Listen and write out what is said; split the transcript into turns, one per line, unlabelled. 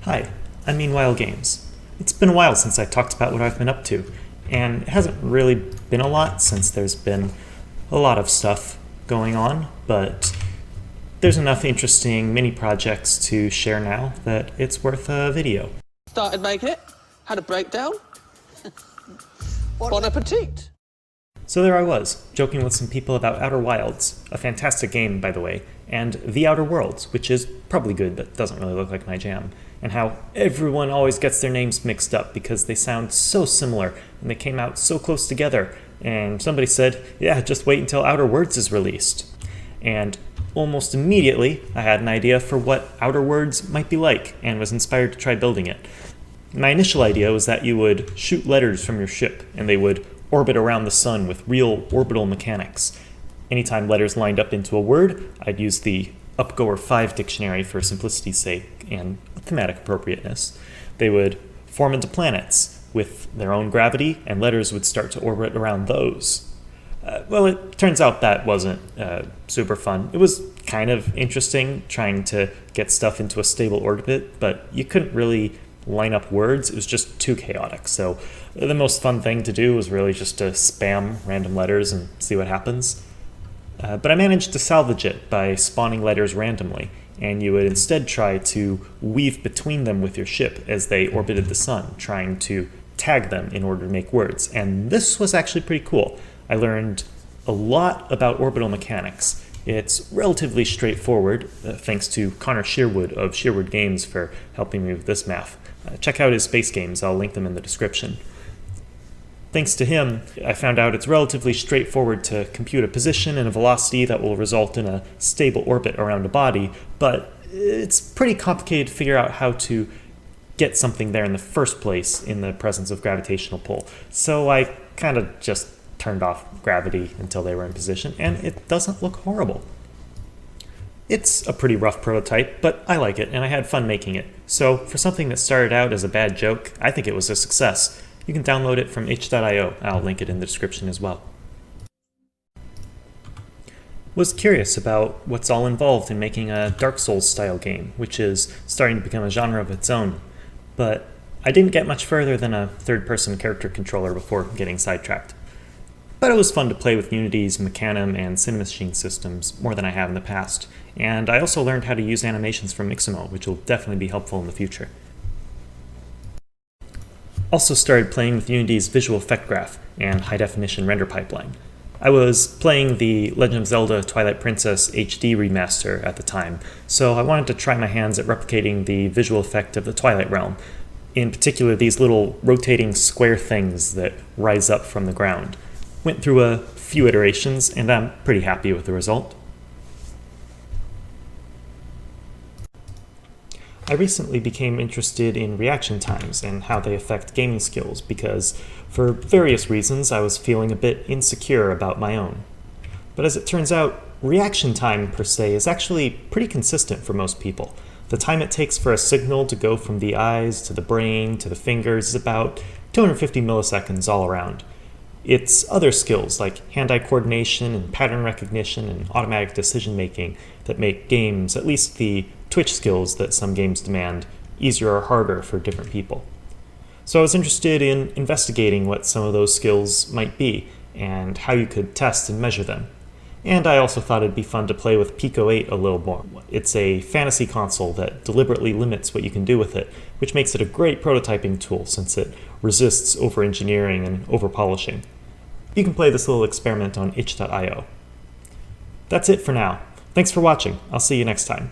Hi, I'm Meanwhile Games. It's been a while since I talked about what I've been up to, and it hasn't really been a lot since there's been a lot of stuff going on, but there's enough interesting mini projects to share now that it's worth a video.
Started making it, had a breakdown. Bon appetit.
So there I was, joking with some people about Outer Wilds, a fantastic game, by the way, and The Outer Worlds, which is probably good but doesn't really look like my jam, and how everyone always gets their names mixed up because they sound so similar and they came out so close together. And somebody said, yeah, just wait until Outer Worlds is released. And almost immediately, I had an idea for what Outer Worlds might be like and was inspired to try building it. My initial idea was that you would shoot letters from your ship and they would orbit around the sun with real orbital mechanics. Anytime letters lined up into a word, I'd use the Upgoer 5 dictionary for simplicity's sake and thematic appropriateness. They would form into planets with their own gravity, and letters would start to orbit around those. Well, it turns out that wasn't super fun. It was kind of interesting trying to get stuff into a stable orbit, but you couldn't really line up words. It was just too chaotic. So the most fun thing to do was really just to spam random letters and see what happens. But I managed to salvage it by spawning letters randomly, and you would instead try to weave between them with your ship as they orbited the sun, trying to tag them in order to make words. And this was actually pretty cool. I learned a lot about orbital mechanics. It's relatively straightforward, thanks to Connor Sherwood of Sherwood Games for helping me with this math. Check out his space games, I'll link them in the description. Thanks to him, I found out it's relatively straightforward to compute a position and a velocity that will result in a stable orbit around a body, but it's pretty complicated to figure out how to get something there in the first place in the presence of gravitational pull. So I kind of just turned off gravity until they were in position, and it doesn't look horrible. It's a pretty rough prototype, but I like it, and I had fun making it. So for something that started out as a bad joke, I think it was a success. You can download it from h.io. I'll link it in the description as well. Was curious about what's all involved in making a Dark Souls style game, which is starting to become a genre of its own. But I didn't get much further than a third-person character controller before getting sidetracked. But it was fun to play with Unity's Mecanum and Cinemachine systems more than I have in the past, and I also learned how to use animations from Mixamo, which will definitely be helpful in the future. Also started playing with Unity's visual effect graph and high-definition render pipeline. I was playing the Legend of Zelda Twilight Princess HD remaster at the time, so I wanted to try my hands at replicating the visual effect of the Twilight Realm, in particular these little rotating square things that rise up from the ground. Went through a few iterations, and I'm pretty happy with the result. I recently became interested in reaction times and how they affect gaming skills because, for various reasons, I was feeling a bit insecure about my own. But as it turns out, reaction time per se is actually pretty consistent for most people. The time it takes for a signal to go from the eyes to the brain to the fingers is about 250 milliseconds all around. It's other skills like hand-eye coordination and pattern recognition and automatic decision-making that make games, at least the twitch skills that some games demand, easier or harder for different people. So I was interested in investigating what some of those skills might be and how you could test and measure them. And I also thought it'd be fun to play with Pico 8 a little more. It's a fantasy console that deliberately limits what you can do with it, which makes it a great prototyping tool since it resists over-engineering and over-polishing. You can play this little experiment on itch.io. That's it for now. Thanks for watching. I'll see you next time.